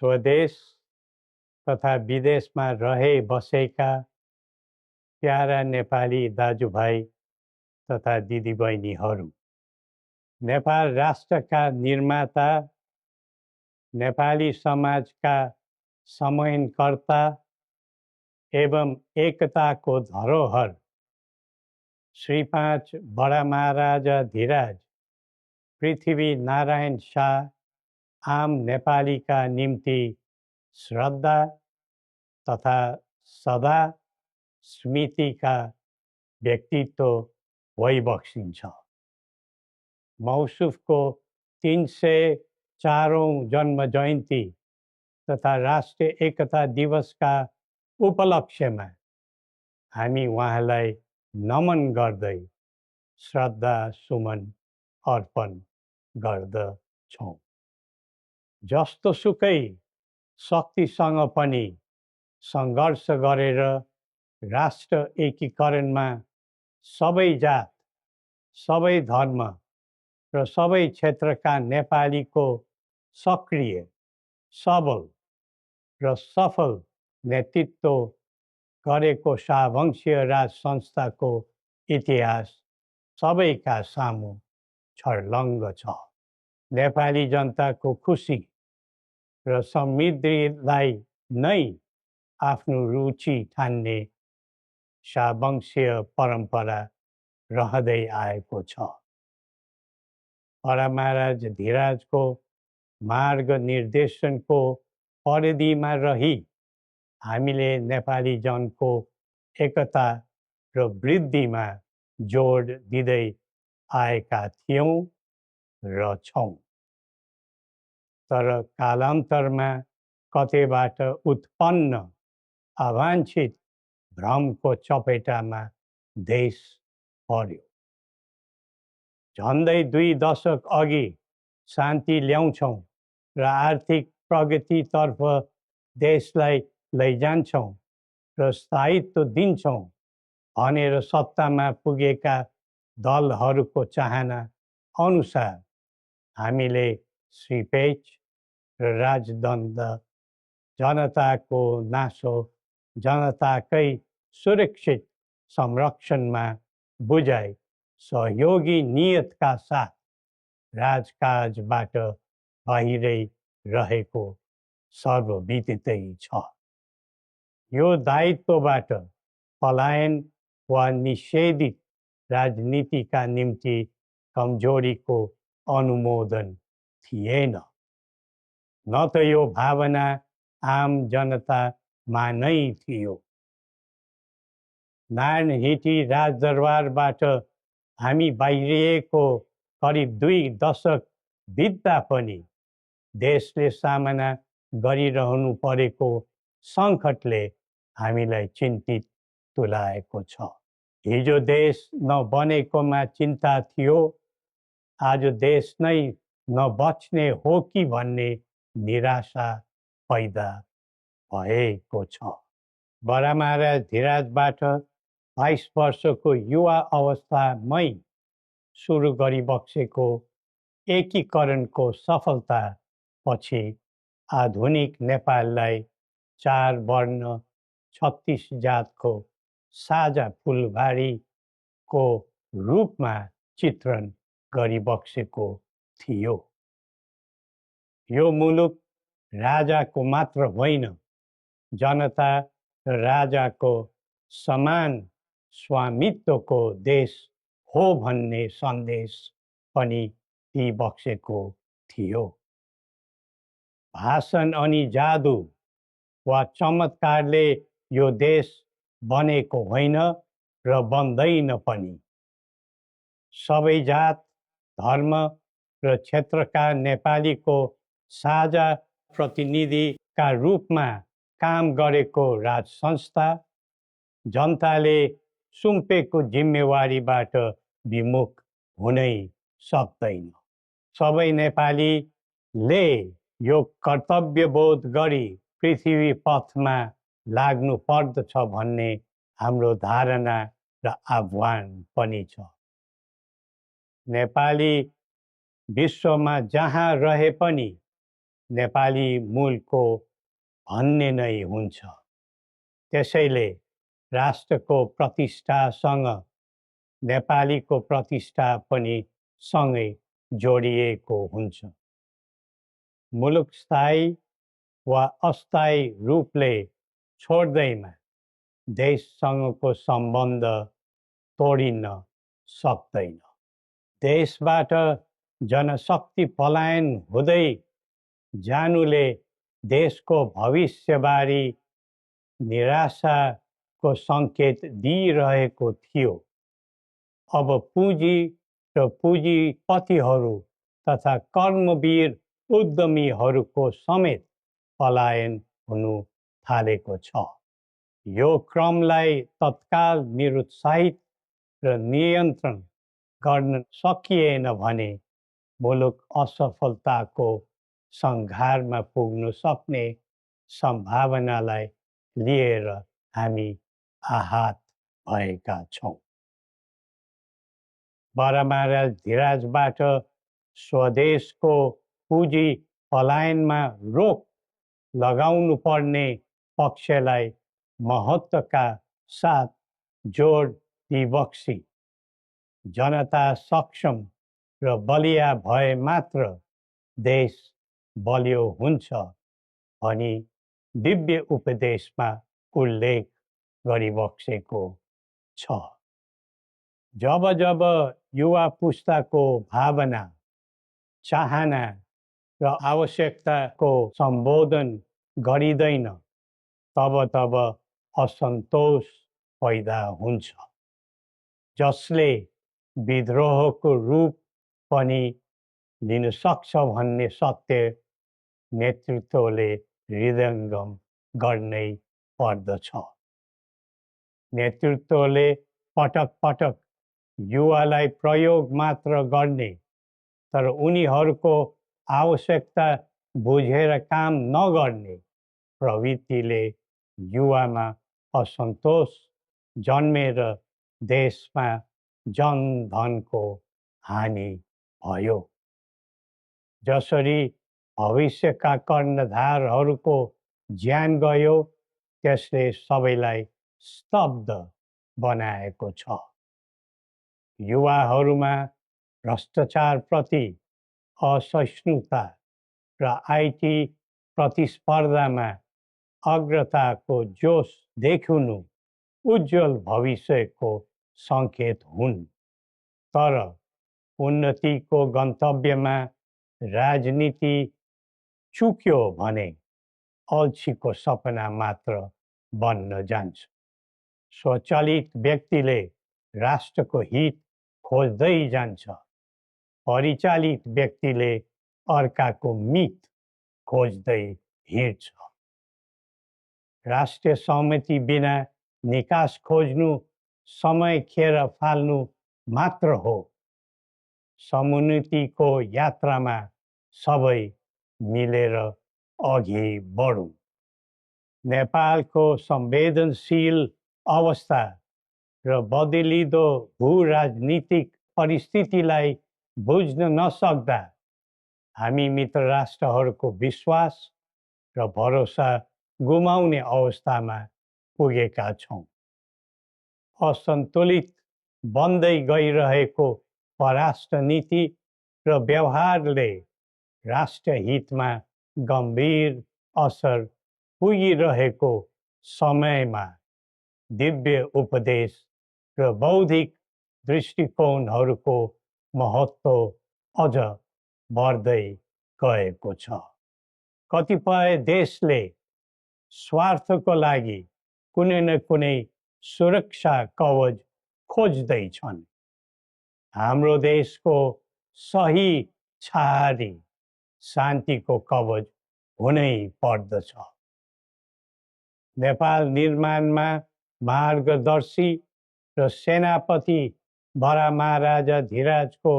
स्वदेश तथा विदेशमा रहे बसेका प्यारा नेपाली दाजुभाइ तथा दिदीबहिनीहरू, नेपाल राष्ट्रका निर्माता, नेपाली समाजका समन्वयकर्ता एवं एकताको धरोहर श्री 5 बडा महाराजा धीराज पृथ्वी नारायण शाह आम नेपालीका निम्ति श्रद्धा तथा सदा स्मृतिका व्यक्तित्व भइबक्सिन्छ। मौसुफको 304औं जन्म जयन्ती तथा राष्ट्रिय एकता दिवसका उपलक्ष्यमा हामी उहाँलाई नमन गर्दै श्रद्धा सुमन अर्पण गर्दछौँ। जस्तोसुकै शक्तिसँग पनि सङ्घर्ष गरेर राष्ट्र एकीकरणमा सबै जात, सबै धर्म र सबै क्षेत्रका नेपालीको सक्रिय, सबल र सफल नेतृत्व गरेको शाहवंशीय राज संस्थाको इतिहास सबैका सामु छर्लङ्ग छ। नेपाली जनताको खुसी र समृद्धिलाई नै आफ्नो रुचि ठान्ने शाहवंशीय परम्परा रहँदै आएको छ। बडा महाराज धीराजको मार्ग निर्देशनको परिधिमा रही हामीले नेपाली जनको एकता र वृद्धिमा जोड दिँदै आएका थियौँ र छौँ। तर कालान्तरमा कतैबाट उत्पन्न अवाञ्छित भ्रमको चपेटामा देश पर्यो। झन्डै 2 दशक अघि शान्ति ल्याउँछौँ र आर्थिक प्रगतितर्फ देशलाई लैजान्छौँ र स्थायित्व दिन्छौँ भनेर सत्तामा पुगेका दलहरूको चाहना अनुसार हामीले श्री 5 र राजदण्ड जनताको नासो जनताकै सुरक्षित संरक्षणमा बुझाइ सहयोगी नियतका साथ राजकाजबाट बाहिरै रहेको सर्वविदितै छ। यो दायित्वबाट पलायन वा निषेधित राजनीतिका निम्ति कमजोरीको अनुमोदन थिएन, न त यो भावना आम जनतामा नै थियो। नारायणहिटी राजदरबारबाट हामी बाहिरिएको करिब 2 दशक बित्दा पनि देशले सामना गरिरहनु परेको सङ्कटले हामीलाई चिन्तित तुल्याएको छ। हिजो देश नबनेकोमा चिन्ता थियो, आज देश नै नबच्ने हो कि भन्ने निराशा पैदा भएको छ। बडा महाराज धीराजबाट 22 वर्षको युवा अवस्थामै सुरु गरिबक्सेको एकीकरणको सफलता पछि आधुनिक नेपाललाई 4 वर्ण 36 जातको साझा फुलबारीको रूपमा चित्रण गरिबक्सेको थियो। यो मुलुक राजाको मात्र होइन, जनता र राजाको समान स्वामित्वको देश हो भन्ने सन्देश पनि दिइबक्सेको थियो। भाषण अनि जादु वा चमत्कारले यो देश बनेको होइन र बन्दैन पनि। सबै जात, धर्म र क्षेत्रका नेपालीको साझा प्रतिनिधिका रूपमा काम गरेको राज संस्था जनताले सुम्पेको जिम्मेवारीबाट विमुख हुनै सक्दैन। सबै नेपालीले यो कर्तव्यबोध गरी पृथ्वी पथमा लाग्नु पर्दछ भन्ने हाम्रो धारणा र आह्वान पनि छ। नेपाली विश्वमा जहाँ रहे पनि नेपाली मूलको भन्ने नै हुन्छ। त्यसैले राष्ट्रको प्रतिष्ठासँग नेपालीको प्रतिष्ठा पनि सँगै जोडिएको हुन्छ। मुलुक स्थायी वा अस्थायी रूपले छोड्दैमा देशसँगको सम्बन्ध तोडिन सक्दैन। देशबाट जनशक्ति पलायन हुँदै जानुले देशको भविष्यबारे निराशाको सङ्केत दिइरहेको थियो। अब पुँजी र पुँजीपतिहरू तथा कर्मवीर उद्यमीहरूको समेत पलायन हुनु थालेको छ। यो क्रमलाई तत्काल निरुत्साहित र नियन्त्रण गर्न सकिएन भने मुलुक असफलताको सङ्घारमा पुग्न सक्ने सम्भावनालाई लिएर हामी आहत भएका छौँ। बरामारा धिराजबाट स्वदेशको पुँजी पलायनमा रोक लगाउनु पर्ने पक्षलाई महत्त्वका साथ जोड दिबक्सी जनता सक्षम र बलिया भए मात्र देश बलियो हुन्छ भनी दिव्य उपदेशमा उल्लेख गरिबक्सेको छ। जब जब युवा पुस्ताको भावना, चाहना र आवश्यकताको सम्बोधन गरिँदैन तब तब असन्तोष पैदा हुन्छ, जसले विद्रोहको रूप पनि लिन सक्छ भन्ने सत्य नेतृत्वले हृदयङ्गम गर्नै पर्दछ। नेतृत्वले पटक पटक युवालाई प्रयोग मात्र गर्ने तर उनीहरूको आवश्यकता बुझेर काम नगर्ने प्रवृत्तिले युवामा असन्तोष जन्मेर देशमा जनधनको हानि भयो। जसरी भविष्यका कर्णधारहरूको ज्यान गयो त्यसले सबैलाई स्तब्ध बनाएको छ। युवाहरूमा भ्रष्टाचारप्रति असहिष्णुता र आइटी प्रतिस्पर्धामा अग्रताको जोस देखिनु उज्जवल भविष्यको सङ्केत हुन्। तर उन्नतिको गन्तव्यमा राजनीति चुक्यो भने अल्छीको सपना मात्र बन्न जान्छ। स्वचालित व्यक्तिले राष्ट्रको हित खोज्दै जान्छ, परिचालित व्यक्तिले अर्काको मित खोज्दै हिँड्छ। राष्ट्रिय सहमति बिना निकास खोज्नु समय खेर फाल्नु मात्र हो। समुन्नतिको यात्रामा सबै मिलेर अघि बढौँ। नेपालको संवेदनशील अवस्था र बदलिँदो भू-राजनीतिक परिस्थितिलाई बुझ्न नसक्दा हामी मित्र राष्ट्रहरूको विश्वास र भरोसा गुमाउने अवस्थामा पुगेका छौँ। असन्तुलित बन्दै गइरहेको परराष्ट्र नीति र व्यवहारले राष्ट्रिय हितमा गम्भीर असर पुगिरहेको समयमा दिव्य उपदेश र बौद्धिक दृष्टिकोणहरूको महत्त्व अझ बढ्दै गएको छ। कतिपय देशले स्वार्थको लागि कुनै न कुनै सुरक्षा कवच खोज्दैछन्। हाम्रो देशको सही छहारी शान्तिको कवच हुनै पर्दछ। नेपाल निर्माणमा मार्गदर्शी र सेनापति बरामहाराजा धिराजको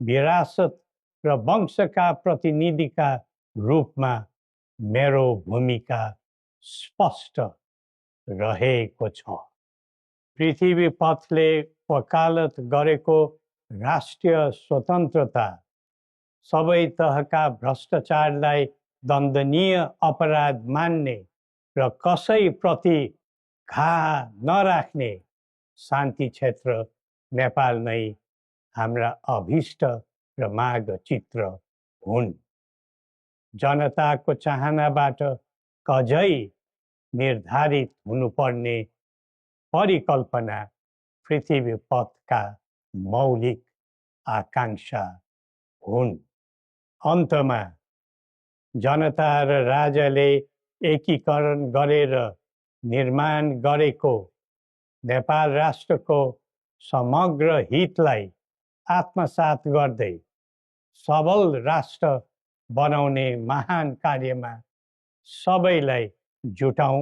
विरासत र वंशका प्रतिनिधिका रूपमा मेरो भूमिका स्पष्ट रहेको छ। पृथ्वी पथले वकालत गरेको राष्ट्रिय स्वतन्त्रता सबै तहका भ्रष्टाचारलाई दण्डनीय अपराध मान्ने र कसैप्रति घाहा नराख्ने शान्ति क्षेत्र नेपाल नै हाम्रा अभिष्ट र माग चित्र हुन्। जनताको चाहनाबाट कझै निर्धारित हुनुपर्ने परिकल्पना पृथ्वी पथका मौलिक आकांक्षा हुन्। अन्तमा जनता र राजाले एकीकरण गरेर निर्माण गरेको नेपाल राष्ट्रको समग्र हितलाई आत्मसात गर्दै सबल राष्ट्र बनाउने महान कार्यमा सबैलाई जुटौँ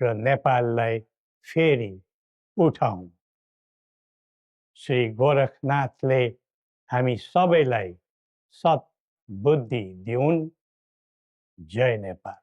र नेपाललाई फेरि उठाउँ। श्री गोरखनाथले हामी सबैलाई सत् बुद्धि दिउन्। जय नेपाल।